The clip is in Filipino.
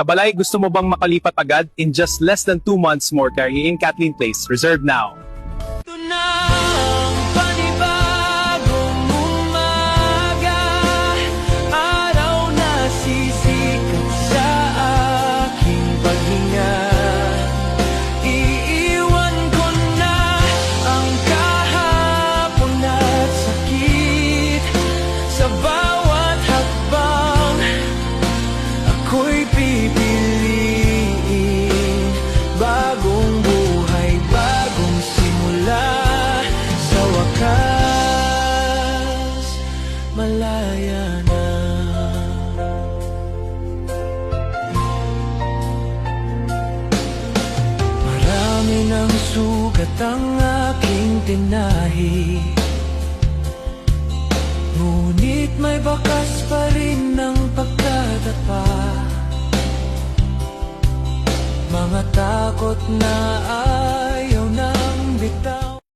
Kabalay, gusto mo bang makalipat agad? In just less than 2 months more, carrying Kathleen Place. Reserve now. Ito na ang panibagong umaga, araw na sisikat sa aking paghinga. Iiwan ko na ang kahapon at sakit. Sa bawat hakbang ako'y pipiliin bagong buhay, bagong simula. Sa wakas, malaya na. Marami ng sugat ang aking tinahi, ngunit may bakas pa rin ng pagkadapa. Mga takot na